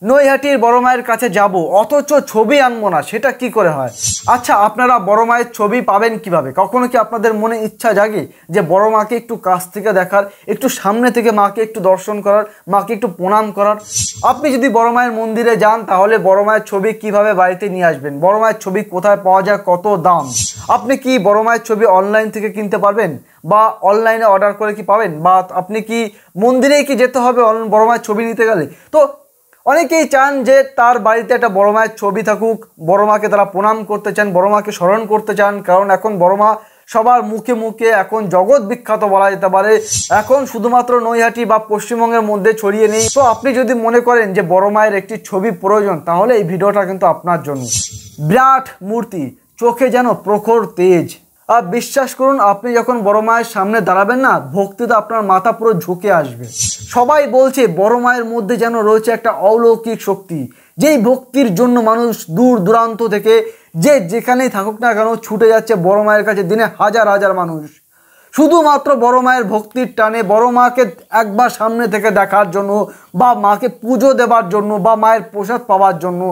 নৈহাটির বড় মায়ের কাছে যাব অথচ ছবি আনবো না, সেটা কি করে হয়? আচ্ছা, আপনারা বড় মায়ের ছবি পাবেন কিভাবে? কখনো কি আপনাদের মনে ইচ্ছা জাগে যে বড় মাকে একটু কাছ থেকে দেখার, একটু সামনে থেকে মাকে একটু দর্শন করার, মাকে একটু প্রণাম করার? আপনি যদি বড় মায়ের মন্দিরে যান তাহলে বড় মায়ের ছবি কিভাবে বাড়িতে নিয়ে আসবেন? বড় মায়ের ছবি কোথায় পাওয়া যায়, কত দাম? আপনি কি বড় মায়ের ছবি অনলাইন থেকে কিনতে পারবেন, বা অনলাইনে অর্ডার করে কি পাবেন, বা আপনি কি মন্দিরেই কি যেতে হবে বড় মায়ের ছবি নিতে গেলে? তো অনেকেই চান যে তার বাড়িতে একটা বড় মায়ের ছবি থাকুক, বড় মাকে তারা প্রণাম করতে চান, বড় মাকে স্মরণ করতে চান, কারণ এখন বড় মা সবার মুখে মুখে এখন জগৎ বিখ্যাত বলা যেতে পারে, এখন শুধুমাত্র নৈহাটি বা পশ্চিমবঙ্গের মধ্যে ছড়িয়ে নেই। তো আপনি যদি মনে করেন যে বড় মায়ের একটি ছবি প্রয়োজন, তাহলে এই ভিডিওটা কিন্তু আপনার জন্য। বিরাট মূর্তি, চোখে যেন প্রখর তেজ, আর বিশ্বাস করুন আপনি যখন বড় মায়ের সামনে দাঁড়াবেন না, ভক্তিতে আপনার মাথা পুরো ঝুঁকে আসবে। সবাই বলছে বড় মায়ের মধ্যে যেন রয়েছে একটা অলৌকিক শক্তি, যেই ভক্তির জন্য মানুষ দূর দূরান্ত থেকে যে যেখানেই থাকুক না কেন ছুটে যাচ্ছে বড় মায়ের কাছে। দিনে হাজার হাজার মানুষ শুধুমাত্র বড় মায়ের ভক্তির টানে, বড় মাকে একবার সামনে থেকে দেখার জন্য, বা মাকে পুজো দেবার জন্য, বা মায়ের প্রসাদ পাওয়ার জন্য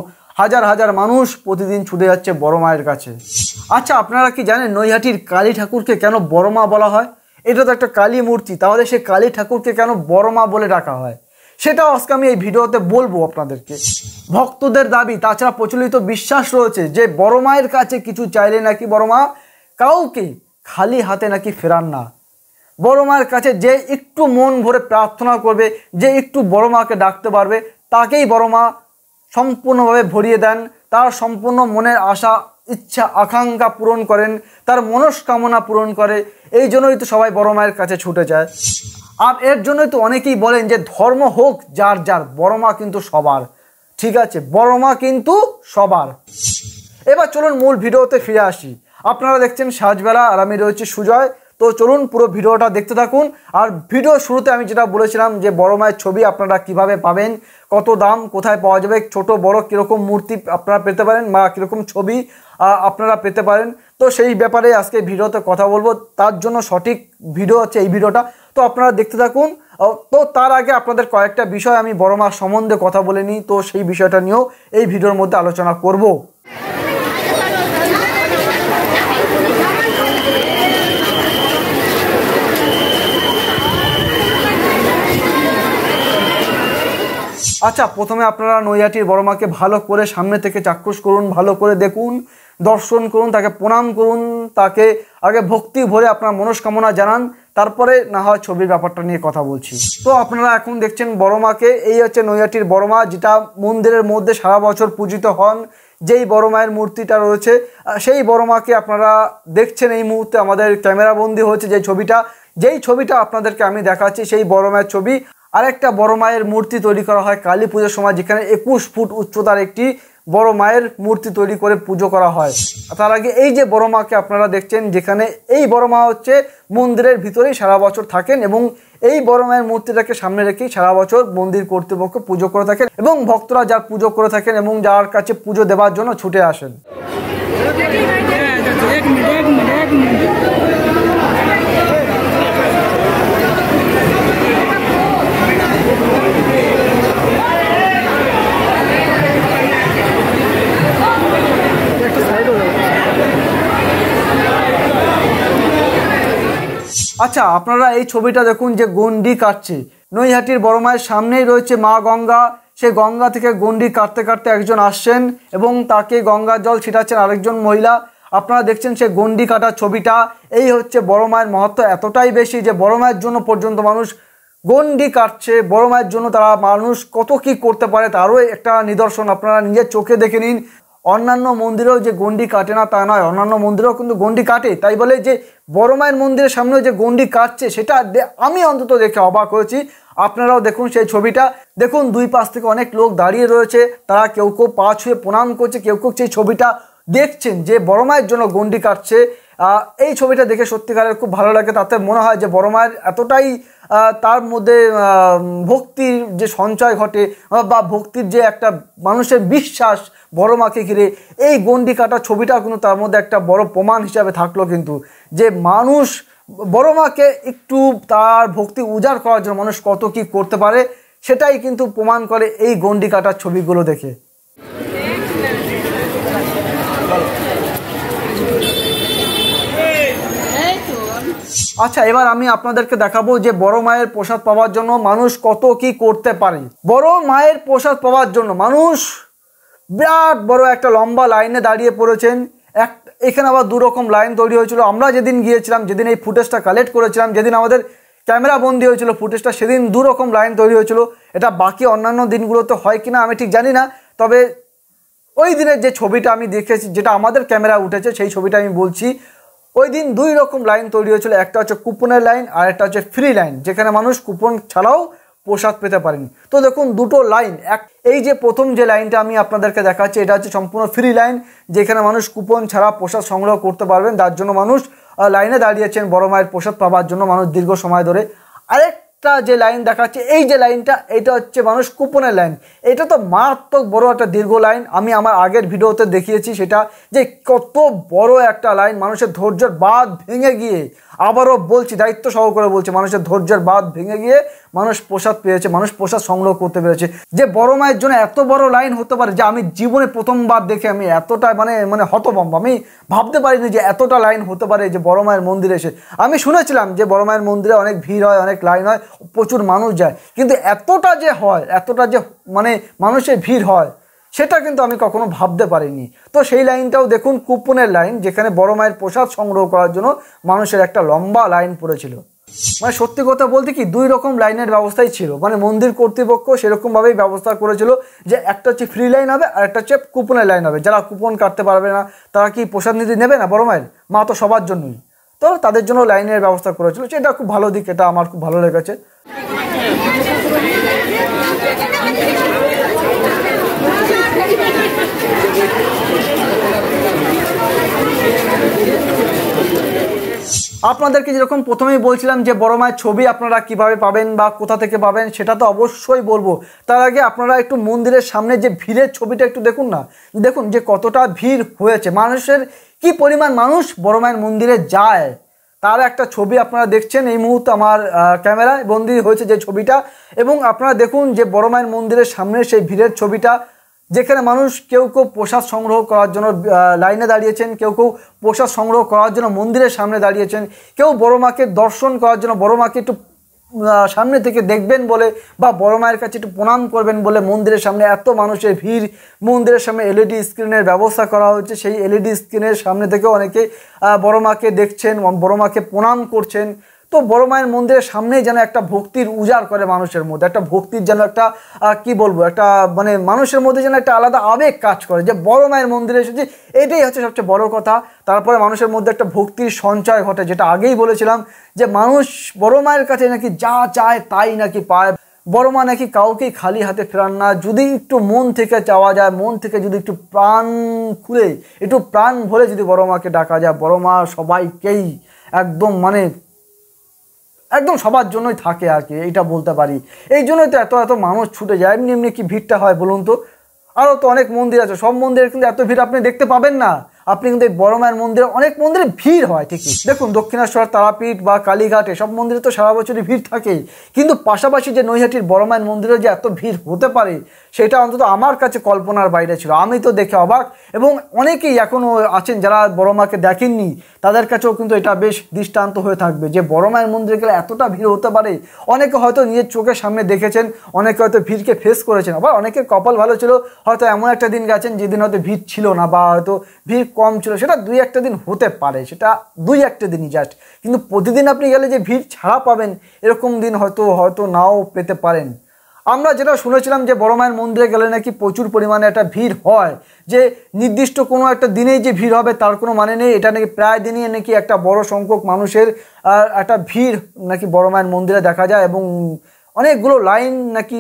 হাজার হাজার মানুষ প্রতিদিন ছুটে যাচ্ছে বড় মায়ের কাছে। আচ্ছা, আপনারা কি জানেন নৈহাটির কালী ঠাকুরকে কেন বড় মা বলা হয়? এটা তো একটা কালী মূর্তি, তাহলে সে কালী ঠাকুরকে কেন বড় মা বলে ডাকা হয়, সেটাও আজকে আমি এই ভিডিওতে বলবো আপনাদেরকে। ভক্তদের দাবি, তাছাড়া প্রচলিত বিশ্বাস রয়েছে যে বড় মায়ের কাছে কিছু চাইলে নাকি বড় মা কাউকে খালি হাতে নাকি ফেরান না। বড় মায়ের কাছে যে একটু মন ভরে প্রার্থনা করবে, যে একটু বড় মাকে ডাকতে পারবে, তাকেই বড় মা সম্পূর্ণভাবে ভরিয়ে দেন, তার সম্পূর্ণ মনের আশা ইচ্ছা আকাঙ্ক্ষা পূরণ করেন, তার মনস্কামনা পূরণ করে। এই জন্যই তো সবাই বড় মায়ের কাছে ছুটে যায়। আর এর জন্যই তো অনেকেই বলেন যে ধর্ম হোক যার যার, বড় মা কিন্তু সবার। ঠিক আছে, বড় মা কিন্তু সবার। এবার চলুন মূল ভিডিওতে ফিরে আসি। আপনারা দেখছেন সাজবেলা, আর আমি রয়েছি সুজয়। তো চলুন পুরো ভিডিওটা দেখতে থাকুন। আর ভিডিও শুরুতে আমি যেটা বলেছিলাম যে বড় মায়ের ছবি আপনারা কিভাবে পাবেন, কত দাম, কোথায় পাওয়া যাবে, ছোট বড় কীরকম মূর্তি আপনারা পেতে পারেন, বা কীরকম ছবি আপনারা পেতে পারেন, তো সেই ব্যাপারে আজকে ভিডিওতে কথা বলবো। তার জন্য সঠিক ভিডিও হচ্ছে এই ভিডিওটা, তো আপনারা দেখতে থাকুন। তো তার আগে আপনাদের কয়েকটা বিষয় আমি বড় মার সম্বন্ধে কথা বলে নিই, তো সেই বিষয়টা নিয়েও এই ভিডিওর মধ্যে আলোচনা করব। আচ্ছা, প্রথমে আপনারা নৈহাটির বড় মাকে ভালো করে সামনে থেকে চাক্ষুষ করুন, ভালো করে দেখুন, দর্শন করুন, তাকে প্রণাম করুন, তাকে আগে ভক্তি ভরে আপনার মনস্কামনা জানান, তারপরে না হয় ছবির ব্যাপারটা নিয়ে কথা বলছি। তো আপনারা এখন দেখছেন বড় মাকে, এই হচ্ছে নৈহাটির বড় মা, যেটা মন্দিরের মধ্যে সারা বছর পূজিত হন। যেই বড় মায়ের মূর্তিটা রয়েছে সেই বড় মাকে আপনারা দেখছেন এই মুহূর্তে আমাদের ক্যামেরা বন্দি হয়েছে যেই ছবিটা আপনাদেরকে আমি দেখাচ্ছি, সেই বড় মায়ের ছবি। আরেকটা বড় মায়ের মূর্তি তৈরি করা হয় কালী পুজোর সময়, যেখানে 21 ফুট উচ্চতার একটি বড় মায়ের মূর্তি তৈরি করে পুজো করা হয়। তার আগে এই যে বড় মাকে আপনারা দেখছেন, যেখানে এই বড় মা হচ্ছে মন্দিরের ভিতরেই সারা বছর থাকেন, এবং এই বড় মায়ের মূর্তিটাকে সামনে রেখেই সারা বছর মন্দির কর্তৃপক্ষ পুজো করে থাকেন, এবং ভক্তরা যার পুজো করে থাকেন এবং যার কাছে পুজো দেওয়ার জন্য ছুটে আসেন। আচ্ছা, আপনারা এই ছবিটা দেখুন যে গন্ডি কাটছে। নৈহাটির বড় মায়ের সামনেই রয়েছে মা গঙ্গা, সেই গঙ্গা থেকে গন্ডি কাটতে কাটতে একজন আসছেন এবং তাকে গঙ্গার জল ছিটাচ্ছেন আরেকজন মহিলা। আপনারা দেখছেন সেই গন্ডি কাটার ছবিটা। এই হচ্ছে বড় মায়ের মহত্ব এতটাই বেশি যে বড় মায়ের জন্য পর্যন্ত মানুষ গন্ডি কাটছে। বড় মায়ের জন্য তারা মানুষ কত কি করতে পারে তারও একটা নিদর্শন আপনারা নিজের চোখে দেখে নিন। অন্যান্য মন্দিরেও যে গন্ডি কাটে না তা নয়, অন্যান্য মন্দিরেও কিন্তু গন্ডি কাটে। তাই বলে যে বড় মায়ের মন্দিরের সামনে যে গন্ডি কাটছে সেটা আমি অন্তত দেখে অবাক হয়েছি। আপনারাও দেখুন সেই ছবিটা, দেখুন দুই পাশ থেকে অনেক লোক দাঁড়িয়ে রয়েছে, তারা কেউ কেউ পা ছুঁয়ে প্রণাম করছে, কেউ কেউ সেই ছবিটা দেখছেন যে বড় মায়ের জন্য গন্ডি কাটছে। এই ছবিটা দেখে সত্যিকারের খুব ভালো লাগে। তাতে মনে হয় যে বড় মায়ের এতটাই তার মধ্যে ভক্তির যে সঞ্চয় ঘটে, বা ভক্তির যে একটা মানুষের বিশ্বাস বড় মাকে ঘিরে, এই গন্ডি কাটা ছবিটা কিন্তু তার মধ্যে একটা বড় প্রমাণ হিসাবে থাকলো কিন্তু, যে মানুষ বড় মাকে একটু তার ভক্তি উজাড় করার জন্য মানুষ কত কি করতে পারে সেটাই কিন্তু প্রমাণ করে এই গন্ডি কাটার ছবিগুলো দেখে। আচ্ছা, এবার আমি আপনাদেরকে দেখাবো যে বড় মায়ের প্রসাদ পাওয়ার জন্য মানুষ কত কি করতে পারে। বড় মায়ের প্রসাদ পাওয়ার জন্য মানুষ বিরাট বড় একটা লম্বা লাইনে দাঁড়িয়ে পড়েছেন। এখানে আবার দুরকম লাইন তৈরি হয়েছিল। আমরা যেদিন গিয়েছিলাম, যেদিন এই ফুটেজটা কালেক্ট করেছিলাম, যেদিন আমাদের ক্যামেরা বন্দি হয়েছিল ফুটেজটা, সেদিন দুরকম লাইন তৈরি হয়েছিল। এটা বাকি অন্যান্য দিনগুলোতে হয় কিনা আমি ঠিক জানি না, তবে ওই দিনের যে ছবিটা আমি দেখেছি, যেটা আমাদের ক্যামেরা উঠেছে, সেই ছবিটা আমি বলছি। ওই দিন দুই রকম লাইন তৈরি হয়েছিল, একটা হচ্ছে কুপনের লাইন আর একটা হচ্ছে ফ্রি লাইন, যেখানে মানুষ কুপন ছাড়াও প্রসাদ পেতে পারেনি। তো দেখুন দুটো লাইন, এই যে প্রথম যে লাইনটা আমি আপনাদেরকে দেখাচ্ছি, এটা হচ্ছে সম্পূর্ণ ফ্রি লাইন, যেখানে মানুষ কুপন ছাড়া প্রসাদ সংগ্রহ করতে পারবেন। তার জন্য মানুষ লাইনে দাঁড়িয়েছেন বড় মায়ের প্রসাদ পাওয়ার জন্য, মানুষ দীর্ঘ সময় ধরে। আরেকটা যে লাইন দেখাচ্ছে, এই যে লাইনটা, এটা হচ্ছে মানুষ কুপনের লাইন। এটা তো মারাত্মক বড় একটা দীর্ঘ লাইন। আমি আমার আগের ভিডিওতে দেখিয়েছি সেটা, যে কত বড় একটা লাইন। মানুষের ধৈর্যের বাঁধ ভেঙে গিয়ে, আবারও বলছি, দায়িত্ব সহকারে বলছি, মানুষের ধৈর্যের বাঁধ ভেঙে গিয়ে মানুষ প্রসাদ পেয়েছে, মানুষ প্রসাদ সংগ্রহ করতে পেরেছে। যে বড় মায়ের জন্য এত বড় লাইন হতে পারে, যে আমি জীবনে প্রথমবার দেখে আমি এতটা মানে হতভম্ব। আমি ভাবতে পারিনি যে এতটা লাইন হতে পারে যে বড় মায়ের মন্দিরে এসে। আমি শুনেছিলাম যে বড় মায়ের মন্দিরে অনেক ভিড় হয়, অনেক লাইন হয়, প্রচুর মানুষ যায়, কিন্তু এতটা যে হয়, এতটা যে মানে মানুষের ভিড় হয়, সেটা কিন্তু আমি কখনো ভাবতে পারিনি। তো সেই লাইনটাও দেখুন, কুপনের লাইন, যেখানে বড় মায়ের প্রসাদ সংগ্রহ করার জন্য মানুষের একটা লম্বা লাইন পড়েছিল। মানে সত্যি কথা বলতে কি, দুই রকম লাইনের ব্যবস্থাই ছিল। মানে মন্দির কর্তৃপক্ষ সেরকমভাবেই ব্যবস্থা করেছিল যে একটা হচ্ছে ফ্রি লাইন হবে আর একটা হচ্ছে কুপনের লাইন হবে। যারা কুপন কাটতে পারবে না তারা কি প্রসাদ নিতে নেবে না? বড় মায়ের মা তো সবার জন্যই, তো তাদের জন্য লাইনের ব্যবস্থা করেছিল। সেটা খুব ভালো দিক, এটা আমার খুব ভালো লেগেছে। আপনাদেরকে যেরকম প্রথমেই বলছিলাম যে বড় মায়ের ছবি আপনারা কিভাবে পাবেন বা কোথা থেকে পাবেন, সেটা তো অবশ্যই বলবো। তার আগে আপনারা একটু মন্দিরের সামনে যে ভিড়ের ছবিটা একটু দেখুন না। দেখুন যে কতটা ভিড় হয়েছে, মানুষের কি পরিমাণ মানুষ বড় মায়ের মন্দিরে যায়, তার একটা ছবি আপনারা দেখছেন এই মুহূর্তে আমার ক্যামেরায় বন্দি হয়েছে যে ছবিটা। এবং আপনারা দেখুন যে বড় মায়ের মন্দিরের সামনে সেই ভিড়ের ছবিটা, যেখানে মানুষ কেউ কেউ প্রসাদ সংগ্রহ করার জন্য লাইনে দাঁড়িয়েছেন, কেউ কেউ প্রসাদ সংগ্রহ করার জন্য মন্দিরের সামনে দাঁড়িয়েছেন, কেউ বড় মাকে দর্শন করার জন্য, বড় মাকে একটু সামনে থেকে দেখবেন বলে বা বড় মায়ের কাছে একটু প্রণাম করবেন বলে মন্দিরের সামনে এত মানুষের ভিড়। মন্দিরের সামনে এলইডি স্ক্রিনের ব্যবস্থা করা হয়েছে, সেই এলইডি স্ক্রিনের সামনে থেকেও অনেকে বড় মাকে দেখছেন, বড় মাকে প্রণাম করছেন। তো বড় মায়ের মন্দিরের সামনেই যেন একটা ভক্তির উজাড় করে মানুষের মধ্যে, একটা ভক্তির যেন একটা কি বলবো, একটা মানে মানুষের মধ্যে যেন একটা আলাদা আবেগ কাজ করে যে বড় মায়ের মন্দিরে এসেছে। এটাই হচ্ছে সবচেয়ে বড় কথা। তারপরে মানুষের মধ্যে একটা ভক্তির সঞ্চয় ঘটে, যেটা আগেই বলেছিলাম যে মানুষ বড় মায়ের কাছে নাকি যা চায় তাই নাকি পায়। বড় মা নাকি কাউকেই খালি হাতে ফেরান না। যদি একটু মন থেকে চাওয়া যায়, মন থেকে যদি একটু প্রাণ খুলে, একটু প্রাণ ভরে যদি বড় মাকে ডাকা যায়, বড় মা সবাইকেই একদম একদম সবার জন্যই থাকে আর কি, এইটা বলতে পারি। এই জন্যই তো এত এত মানুষ ছুটে যায়। এমনি এমনি কি ভিড়টা হয় বলুন তো? আরও তো অনেক মন্দির আছে, সব মন্দিরে কিন্তু এত ভিড় আপনি দেখতে পাবেন না। আপনি কিন্তু এই বড় মায়ের মন্দিরে, অনেক মন্দিরে ভিড় হয় ঠিকই। দেখুন দক্ষিণেশ্বর, তারাপীঠ বা কালীঘাট, এসব মন্দিরে তো সারা বছরই ভিড় থাকে, কিন্তু পাশাপাশি যে নৈহাটির বড় মায়ের মন্দিরে যে এত ভিড় হতে পারে, সেটা অন্তত আমার কাছে কল্পনার বাইরে ছিল। আমি তো দেখে অবাক। এবং অনেকেই এখনও আছেন যারা বড় মাকে দেখেননি, তাদের কাছেও কিন্তু এটা বেশ দৃষ্টান্ত হয়ে থাকবে যে বড় মায়ের মন্দিরে গেলে এতটা ভিড় হতে পারে। অনেকে হয়তো নিজের চোখের সামনে দেখেছেন, অনেকে হয়তো ভিড়কে ফেস করেছেন, আবার অনেকের কপাল ভালো ছিল, হয়তো এমন একটা দিন গেছেন যেদিন হয়তো ভিড় ছিল না বা হয়তো ভিড় কম ছিল। সেটা দুই একটা দিন হতে পারে, সেটা দুই একটা দিনই জাস্ট। কিন্তু প্রতিদিন আপনি গেলে যে ভিড় ছাড়া পাবেন, এরকম দিন হয়তো নাও পেতে পারেন। আমরা যেটা শুনেছিলাম যে বড় মায়ের মন্দিরে গেলে নাকি প্রচুর পরিমাণে একটা ভিড় হয়, যে নির্দিষ্ট কোনো একটা দিনেই যে ভিড় হবে তার কোনো মানে নেই। এটা নাকি প্রায় দিনই নাকি একটা বড় সংখ্যক মানুষের একটা ভিড় নাকি বড় মায়ের মন্দিরে দেখা যায়, এবং অনেকগুলো লাইন নাকি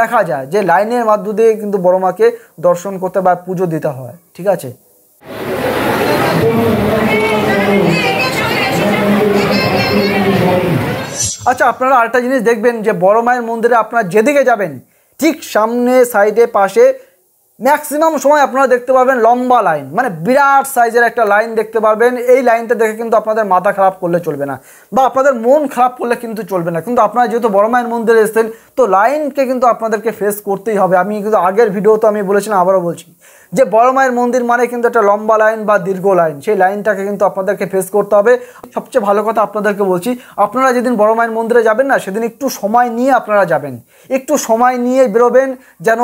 দেখা যায়, যে লাইনের মাধ্যম দিয়ে কিন্তু বড় মাকে দর্শন করতে বা পুজো দিতে হয়। ঠিক আছে। আচ্ছা, আপনারা আরেকটা জিনিস দেখবেন যে বড় মায়ের মন্দিরে আপনারা যেদিকে যাবেন, ঠিক সামনে সাইডে পাশে ম্যাক্সিমাম সময় আপনারা দেখতে পারবেন লম্বা লাইন, মানে বিরাট সাইজের একটা লাইন দেখতে পারবেন। এই লাইনটা দেখে কিন্তু আপনাদের মাথা খারাপ করলে চলবে না, বা আপনাদের মন খারাপ করলে কিন্তু চলবে না। কিন্তু আপনারা যেহেতু বড় মায়ের মন্দিরে এসেছেন, তো লাইনকে কিন্তু আপনাদেরকে ফেস করতেই হবে। আমি কিন্তু আগের ভিডিওতে আমি বলেছিলাম, আবারও বলছি যে বড় মায়ের মন্দির মানে কিন্তু একটা লম্বা লাইন বা দীর্ঘ লাইন, সেই লাইনটাকে কিন্তু আপনাদেরকে ফেস করতে হবে। সবচেয়ে ভালো কথা আপনাদেরকে বলছি, আপনারা যেদিন বড় মায়ের মন্দিরে যাবেন না, সেদিন একটু সময় নিয়ে আপনারা যাবেন, একটু সময় নিয়ে বেরোবেন, যেন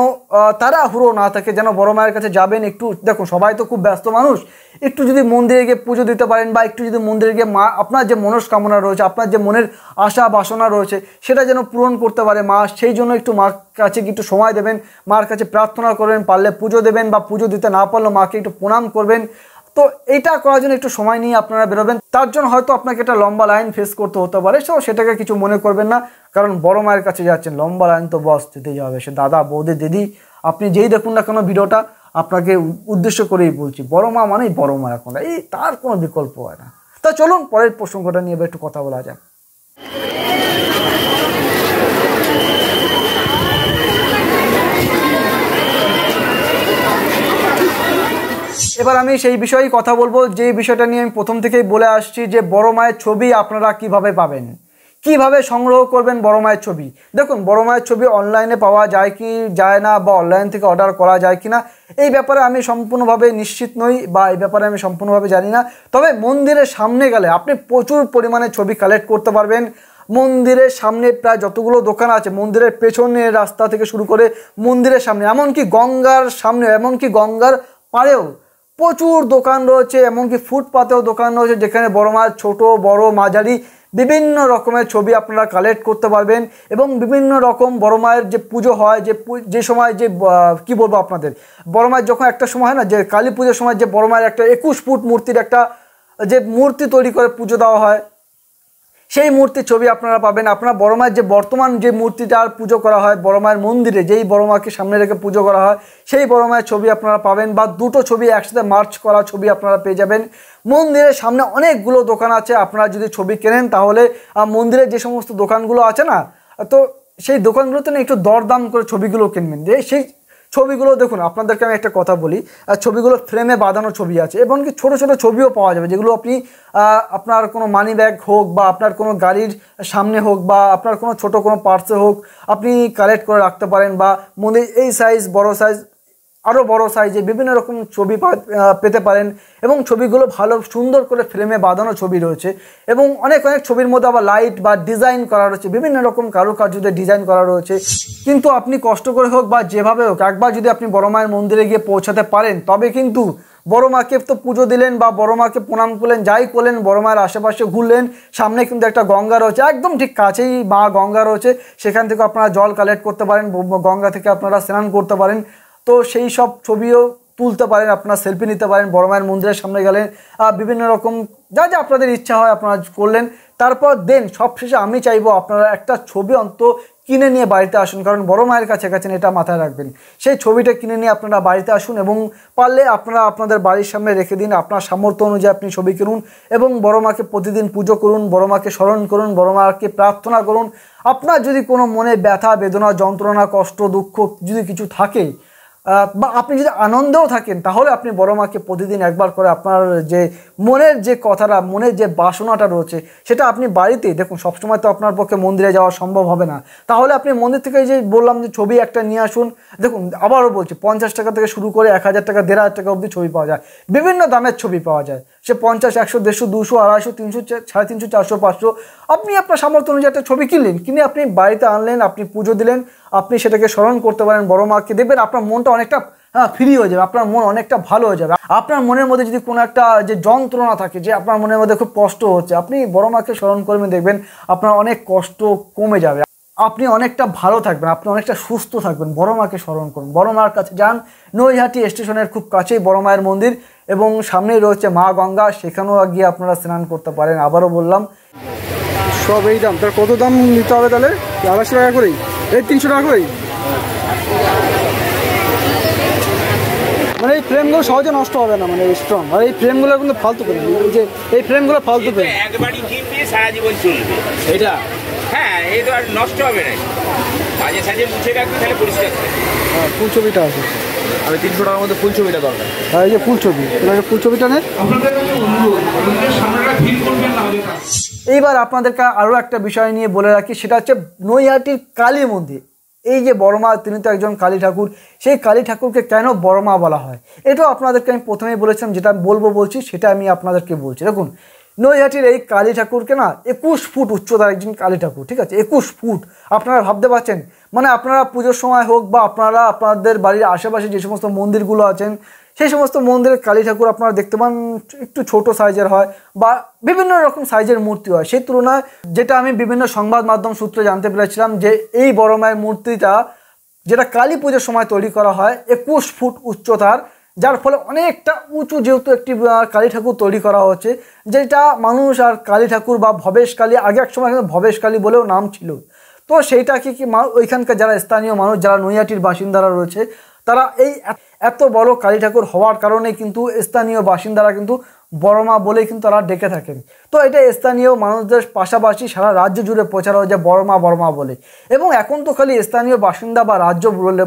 তাড়াহুড়ো না থাকে, যেন বড় মায়ের কাছে যাবেন একটু। দেখুন সবাই তো খুব ব্যস্ত মানুষ, একটু যদি মন্দিরে গিয়ে পুজো দিতে পারেন, বা একটু যদি মন্দিরে গিয়ে মা আপনার যে মনস্কামনা রয়েছে, আপনার যে মনের আশা বাসনা রয়েছে, সেটা যেন পূরণ করতে পারে মা, সেই জন্য একটু মার কাছে একটু সময় দেবেন, মার কাছে প্রার্থনা করবেন, পারলে পুজো দেবেন, বা পুজো দিতে না পারলেও মাকে একটু প্রণাম করবেন। তো এইটা করার জন্য একটু সময় নিয়ে আপনারা বেরোবেন। তার জন্য হয়তো আপনাকে একটা লম্বা লাইন ফেস করতে হতে পারে, সো সেটাকে কিছু মনে করবেন না, কারণ বড় মায়ের কাছে যাচ্ছেন, লম্বা লাইন তো বস দিতেই হবে, সে দাদা বৌদি দিদি আপনি যেই দেখুন না কেন ভিডিওটা, আপনাকে উদ্দেশ্য করেই বলছি, বড় মা মানেই বড় মা, এখন এই তার কোনো বিকল্প হয় না। তা চলুন পরের প্রসঙ্গটা নিয়ে একটু কথা বলা যাক। এবার আমি সেই বিষয়েই কথা বলবো, যে বিষয়টা নিয়ে আমি প্রথম থেকেই বলে আসছি, যে বড় মায়ের ছবি আপনারা কিভাবে পাবেন, কিভাবে সংগ্রহ করবেন বড় মায়ের ছবি। দেখুন বড় মায়ের ছবি অনলাইনে পাওয়া যায় কি যায় না, বা অনলাইন থেকে অর্ডার করা যায় কি না, এই ব্যাপারে আমি সম্পূর্ণভাবে নিশ্চিত নই, বা এই ব্যাপারে আমি সম্পূর্ণভাবে জানি না। তবে মন্দিরের সামনে গেলে আপনি প্রচুর পরিমাণে ছবি কালেক্ট করতে পারবেন। মন্দিরের সামনে প্রায় যতগুলো দোকান আছে, মন্দিরের পেছনের রাস্তা থেকে শুরু করে মন্দিরের সামনে, এমনকি গঙ্গার সামনে, এমনকি গঙ্গার পাড়েও প্রচুর দোকান রয়েছে, এমনকি ফুটপাতেও দোকান রয়েছে, যেখানে বড় মায়ের ছোট বড় মাঝারি বিভিন্ন রকমের ছবি আপনারা কালেক্ট করতে পারবেন। এবং বিভিন্ন রকম বড় মায়ের যে পুজো হয়, যে সময় যে কি বলবো আপনাদের, বড় মায়ের যখন একটা সময় হয় না, যে কালী পুজোর সময় যে বড় মায়ের একটা 21 ফুট মূর্তির একটা যে মূর্তি তৈরি করে পুজো দেওয়া হয়, সেই মূর্তির ছবি আপনারা পাবেন। আপনারা বড় মায়ের যে বর্তমান যে মূর্তিটার পুজো করা হয় বড় মায়ের মন্দিরে, যেই বড় মাকে সামনে রেখে পুজো করা হয়, সেই বড় মায়ের ছবি আপনারা পাবেন, বা দুটো ছবি একসাথে মার্চ করা ছবি আপনারা পেয়ে যাবেন। মন্দিরের সামনে অনেকগুলো দোকান আছে, আপনারা যদি ছবি কেনেন তাহলে মন্দিরের যে সমস্ত দোকানগুলো আছে না, তো সেই দোকানগুলোতে না একটু দরদাম করে ছবিগুলো কিনবেন। যে সেই ছবিগুলো দেখুন, আপনাদেরকে আমি একটা কথা বলি, ছবিগুলো ফ্রেমে বাঁধানো ছবি আছে, এবং কি ছোটো ছোটো ছবিও পাওয়া যাবে, যেগুলো আপনি আপনার কোনো মানি ব্যাগ হোক, বা আপনার কোনো গাড়ির সামনে হোক, বা আপনার কোনো ছোটো কোনো পার্সে হোক, আপনি কালেক্ট করে রাখতে পারেন। বা মনে এই সাইজ, বড় সাইজ, আরও বড় সাইজে বিভিন্ন রকম ছবি পেতে পারেন। এবং ছবিগুলো ভালো সুন্দর করে ফ্রেমে বাঁধানো ছবি রয়েছে, এবং অনেক অনেক ছবির মধ্যে আবার লাইট বা ডিজাইন করা রয়েছে, বিভিন্ন রকম কারুকার্যতে ডিজাইন করা রয়েছে। কিন্তু আপনি কষ্ট করে হোক বা যেভাবে হোক, একবার যদি আপনি বড় মায়ের মন্দিরে গিয়ে পৌঁছাতে পারেন, তবে কিন্তু বড় মাকে তো পুজো দিলেন, বা বড় মাকে প্রণাম করলেন, যাই করলেন, বড় মায়ের আশেপাশে ঘুরলেন, সামনে কিন্তু একটা গঙ্গা রয়েছে, একদম ঠিক কাছেই মা গঙ্গা রয়েছে, সেখান থেকে আপনারা জল কালেক্ট করতে পারেন, গঙ্গা থেকে আপনারা স্নান করতে পারেন। তো সেই সব ছবিও তুলতে পারেন, আপনারা সেলফি নিতে পারেন, বড় মায়ের মন্দিরের সামনে গেলেন, বিভিন্ন রকম যা যা আপনাদের ইচ্ছা হয় আপনারা করলেন। তারপর দেন সবশেষে আমি চাইবো আপনারা একটা ছবি অন্তত কিনে নিয়ে বাড়িতে আসুন, কারণ বড় মায়ের কাছে গেছেন, এটা মাথায় রাখবেন। সেই ছবিটা কিনে নিয়ে আপনারা বাড়িতে আসুন, এবং পারলে আপনারা আপনাদের বাড়ির সামনে রেখে দিন, আপনার সামর্থ্য অনুযায়ী আপনি ছবি কিনুন, এবং বড় মাকে প্রতিদিন পুজো করুন, বড় মাকে স্মরণ করুন, বড় মাকে প্রার্থনা করুন। আপনার যদি কোনো মনে ব্যথা বেদনা যন্ত্রণা কষ্ট দুঃখ যদি কিছু থাকে, বা আপনি যদি আনন্দেও থাকেন, তাহলে আপনি বড় মাকে প্রতিদিন একবার করে আপনার যে মনের যে কথাটা, মনের যে বাসনাটা রয়েছে, সেটা আপনি বাড়িতেই দেখুন। সবসময় তো আপনার পক্ষে মন্দিরে যাওয়া সম্ভব হবে না, তাহলে আপনি মন্দির থেকে যে বললাম যে ছবি একটা নিয়ে আসুন। দেখুন আবারও বলছি, 50 টাকা থেকে শুরু করে 1000 টাকা 1500 টাকা অবধি ছবি পাওয়া যায়, বিভিন্ন দামের ছবি পাওয়া যায়, সে 50, 100, 150, 200, 250, 300, 350, 400, 500। আপনি আপনার সামর্থ্য অনুযায়ী একটা ছবি কিনলেন, কিনে আপনি বাড়িতে আনলেন, আপনি পুজো দিলেন, আপনি সেটাকে স্মরণ করতে পারেন বড় মাকে, দেখবেন আপনার মনটা অনেকটা ফ্রি হয়ে যাবে, আপনার মন অনেকটা ভালো হয়ে যাবে। আপনার মনের মধ্যে যদি কোনো একটা যে যন্ত্রণা থাকে, যে আপনার মনের মধ্যে খুব কষ্ট হচ্ছে, আপনি বড় মাকে স্মরণ করবেন, দেখবেন আপনার অনেক কষ্ট কমে যাবে, আপনি অনেকটা ভালো থাকবেন, আপনি অনেকটা সুস্থ থাকবেন। বড় মাকে স্মরণ করুন, বড় মার কাছে যান। নৈহাটি স্টেশনের খুব কাছেই বড় মায়ের মন্দির, এবং সামনেই রয়েছে মা গঙ্গা, সেখানেও গিয়ে আপনারা স্নান করতে পারেন। আবারও বললাম সব এই দাম, তার কত দাম নিতে হবে তাহলে? 250 টাকা করেই, এই 300 টাকা করেই। মানে এই ফ্রেমগুলো সহজে নষ্ট হবে না, মানে স্ট্রং, আর এই ফ্রেমগুলো কিন্তু ফালতু করে, যে এই ফ্রেমগুলো ফালতু করে, একবারই কিনবে সারা জীবন চলবে এটা। হ্যাঁ, এই তো আর নষ্ট হবে না, মাঝে সাঝে মুছে রাখবে, তাহলে পরিষ্কার থাকে। হ্যাঁ, ফুল ছবিটা আছে। আমি 300 টাকার মধ্যে ফুল ছবিটা দরকার। আর এই যে ফুল ছবি, এবার ফুল ছবিটা নেন। এইবার আপনাদেরকে আরও একটা বিষয় নিয়ে বলে রাখি, সেটা হচ্ছে নৈহাটির কালী মন্দির। এই যে বড় মা, তিনি তো একজন কালী ঠাকুর, সেই কালী ঠাকুরকে কেন বড় মা বলা হয় এটাও আপনাদেরকে আমি প্রথমেই বলেছিলাম, যেটা বলছি সেটা আমি আপনাদেরকে বলছি। দেখুন, নৈহাটির এই কালী ঠাকুরকে না 21 ফুট উচ্চতার একজন কালী ঠাকুর, ঠিক আছে? 21 ফুট। আপনারা ভাবতে পারছেন, মানে আপনারা পুজোর সময় হোক বা আপনারা আপনাদের বাড়ির আশেপাশে যে সমস্ত মন্দিরগুলো আছেন সেই সমস্ত মন্দিরের কালী ঠাকুর আপনারা দেখতে পান একটু ছোট সাইজের হয় বা বিভিন্ন রকম সাইজের মূর্তি হয়। সেই তুলনায় যেটা আমি বিভিন্ন সংবাদ মাধ্যম সূত্রে জানতে পেরেছিলাম যে এই বড় মায়ের মূর্তিটা যেটা কালী পুজোর সময় তৈরি করা হয় 21 ফুট উচ্চতার, যার ফলে অনেকটা উঁচু যেহেতু একটি কালী ঠাকুর তৈরি করা হচ্ছে, যেটা মানুষ আর কালী ঠাকুর বা ভবেশ কালী, আগে এক সময় কিন্তু ভবেশ কালী বলেও নাম ছিল। তো সেইটাকে কি ওইখানকার যারা স্থানীয় মানুষ, যারা নৈহাটির বাসিন্দারা রয়েছে, তারা এই এত বড় কালী ঠাকুর হওয়ার কারণে কিন্তু স্থানীয় বাসিন্দারা কিন্তু বড় মা বলেই কিন্তু তারা ডেকে থাকেন। তো এটা স্থানীয় মানুষদের পাশাপাশি সারা রাজ্য জুড়ে প্রচার হয় যে বড় মা বলে। এবং এখন তো খালি স্থানীয় বাসিন্দা বা রাজ্য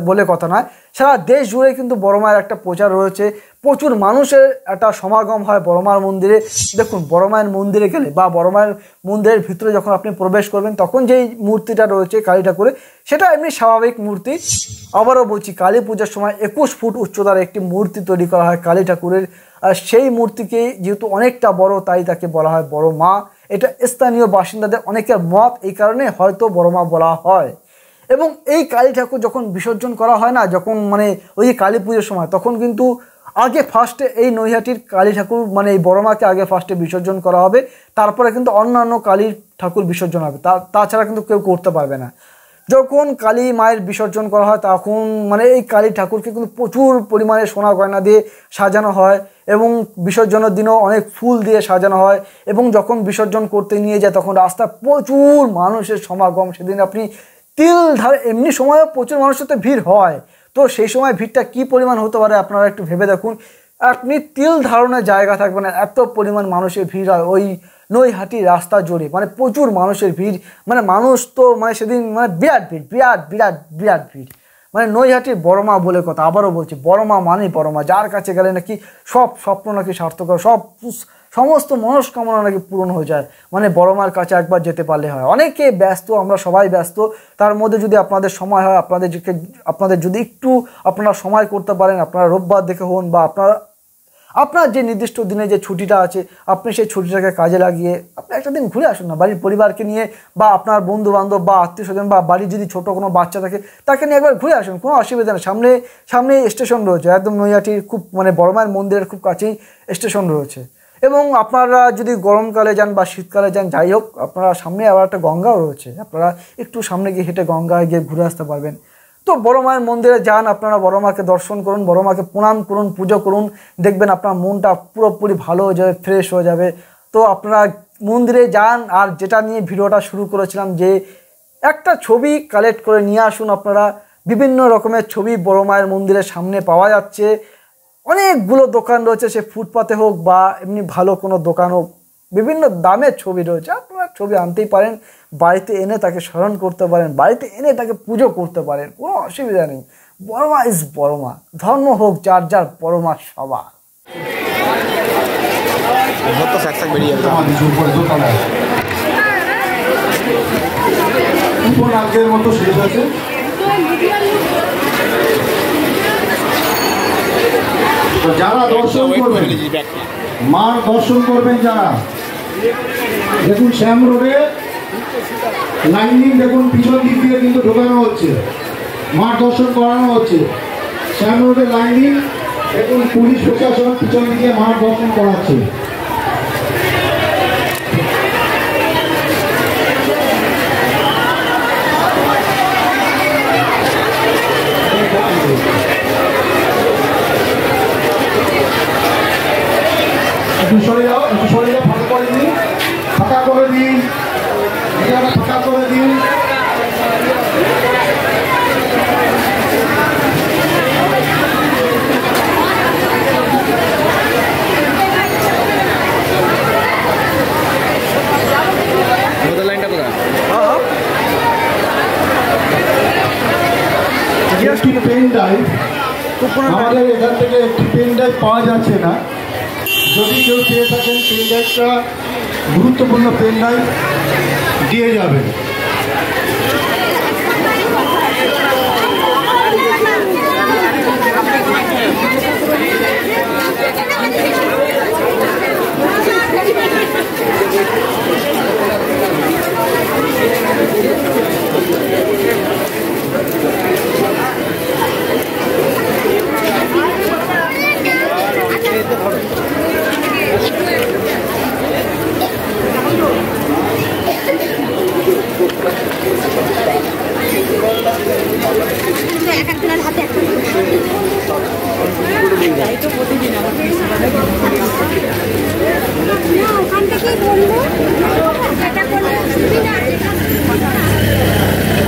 বলে কথা নয়, সারা দেশ জুড়ে কিন্তু বড় মায়ের একটা প্রচার রয়েছে। প্রচুর মানুষের একটা সমাগম হয় বড় মার মন্দিরে। দেখুন, বড় মায়ের মন্দিরে গেলে বা বড় মায়ের মন্দিরের ভিতরে যখন আপনি প্রবেশ করবেন, তখন যেই মূর্তিটা রয়েছে কালী ঠাকুরের, সেটা এমনি স্বাভাবিক মূর্তি। আবারও বলছি, কালী পূজার সময় 21 ফুট উচ্চতার একটি মূর্তি তৈরি করা হয় কালী ঠাকুরের। আর সেই মূর্তিকে যেহেতু অনেকটা বড়, তাই তাকে বলা হয় বড় মা। এটা স্থানীয় বাসিন্দাদের অনেকের মত, এই কারণে হয়তো বড় মা বলা হয়। এবং এই কালী ঠাকুর যখন বিসর্জন করা হয় না, যখন মানে ওই যে কালী পুজোর সময়, তখন কিন্তু আগে ফার্স্টে এই নৈহাটির কালী ঠাকুর মানে এই বড় মাকে আগে ফার্স্টে বিসর্জন করা হবে, তারপরে কিন্তু অন্যান্য কালী ঠাকুর বিসর্জন হবে। তাছাড়া কিন্তু কেউ করতে পারবে না। যখন কালী মায়ের বিসর্জন করা হয়, তখন মানে এই কালী ঠাকুরকে কিন্তু প্রচুর পরিমাণে সোনা গয়না দিয়ে সাজানো হয় এবং বিসর্জনের দিনও অনেক ফুল দিয়ে সাজানো হয়। এবং যখন বিসর্জন করতে নিয়ে যায়, তখন রাস্তায় প্রচুর মানুষের সমাগম। সেদিন আপনি তিলধারে, এমনি সময়ও প্রচুর মানুষের তো ভিড় হয়, তো সেই সময় ভিড়টা কী পরিমাণ হতে পারে আপনারা একটু ভেবে দেখুন। আপনি তিল ধারণের জায়গা থাকবে না, এত পরিমাণ মানুষের ভিড় হয় ওই নৈহাটি রাস্তা জুড়ে। মানে প্রচুর মানুষের ভিড়, মানে মানুষ তো মানে সেদিন মানে বিরাট ভিড়, বিরাট ভিড়। মানে নৈহাটির বড় মা বলে কথা। আবারও বলছি, বড় মা মানে বড় মা, যার কাছে গেলে নাকি সব স্বপ্ন নাকি সার্থক হয়, সমস্ত মনস্কামনা নাকি পূরণ হয়ে যায়। মানে বড় মার কাছে একবার যেতে পারলে হয়। অনেকে ব্যস্ত, আমরা সবাই ব্যস্ত, তার মধ্যে যদি আপনাদের সময় হয়, আপনাদের যদি একটু আপনারা সময় করতে পারেন, আপনারা রোববার দেখে হন বা আপনার যে নির্দিষ্ট দিনে যে ছুটিটা আছে, আপনি সেই ছুটিটাকে কাজে লাগিয়ে আপনি একটা দিন ঘুরে আসুন না বাড়ির পরিবারকে নিয়ে, বা আপনার বন্ধু বান্ধব বা আত্মীয় স্বজন বা বাড়ির যদি ছোটো কোনো বাচ্চা থাকে তাকে নিয়ে একবার ঘুরে আসুন, কোনো অসুবিধা নেই। সামনে স্টেশন রয়েছে, একদম নৈহাটির খুব মানে বড় মায়ের মন্দিরের খুব কাছেই স্টেশন রয়েছে। এবং আপনারা যদি গরমকালে যান বা শীতকালে যান, যাই হোক, আপনারা সামনে আবার একটা গঙ্গাও রয়েছে, আপনারা একটু সামনে গিয়ে হেঁটে গঙ্গায় গিয়ে ঘুরে আসতে পারবেন। তো বড় মায়ের মন্দিরে যান, আপনারা বড় মাকে দর্শন করুন, বড় মাকে প্রণাম করুন, পুজো করুন, দেখবেন আপনার মনটা পুরোপুরি ভালো হয়ে যাবে, ফ্রেশ হয়ে যাবে। তো আপনারা মন্দিরে যান। আর যেটা নিয়ে ভিডিওটা শুরু করেছিলাম, যে একটা ছবি কালেক্ট করে নিয়ে আসুন আপনারা। বিভিন্ন রকমের ছবি বড় মায়ের মন্দিরের সামনে পাওয়া যাচ্ছে, অনেকগুলো দোকান রয়েছে, সে ফুটপাতে হোক বা এমনি ভালো কোনো দোকান হোক, বিভিন্ন দামের ছবি রয়েছে। আপনারা ছবি আনতেই পারেন, বাড়িতে এনে তাকে স্মরণ করতে পারেন, বাড়িতে এনে তাকে পুজো করতে পারেন, কোনো অসুবিধা নেই। বড় মা ইজ বড় মা, ধর্ম হোক যার যার, বড় মা সবার। যারা দর্শন করবেন, মার দর্শন করবেন যারা, দেখুন শ্যাম রোডে লাইনিং, দেখুন পিছন দিক দিয়ে কিন্তু ঢোকানো হচ্ছে, মার দর্শন করানো হচ্ছে। শ্যাম রোডে লাইনিং, দেখুন পুলিশ প্রশাসন পিছন দিকে মার দর্শন করাচ্ছে। সরে যাও, ফাঁকা করে দিন, ফাঁকা করে দিন, ফাঁকা করে দিন। লাইনটা কোথায়? পেন ড্রাইভ আমাদের এখান থেকে একটি পেন ড্রাইভ পাওয়া যাচ্ছে না, যদি কেউ পেয়ে থাকেন পেন ড্রাইভটা, গুরুত্বপূর্ণ পেন ড্রাইভ দিয়ে যাবেন।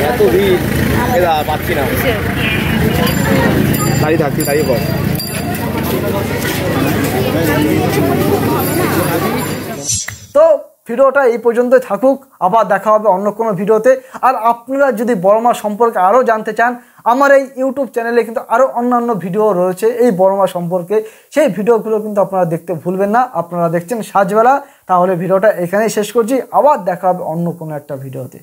এত ভিড় পাচ্ছি না, দাঁড়িয়ে থাকছি, দাঁড়িয়ে পড়। তো ভিডিওটা এই পর্যন্তই থাকুক, আবার দেখা হবে অন্য কোনো ভিডিওতে। আর আপনারা যদি বড় মা সম্পর্কে আরও জানতে চান, আমার এই ইউটিউব চ্যানেলে কিন্তু আরও অন্যান্য ভিডিও রয়েছে এই বড় মা সম্পর্কে, সেই ভিডিওগুলো কিন্তু আপনারা দেখতে ভুলবেন না। আপনারা দেখছেন সাজবেলা, তাহলে ভিডিওটা এখানেই শেষ করছি, আবার দেখা হবে অন্য কোনো একটা ভিডিওতে।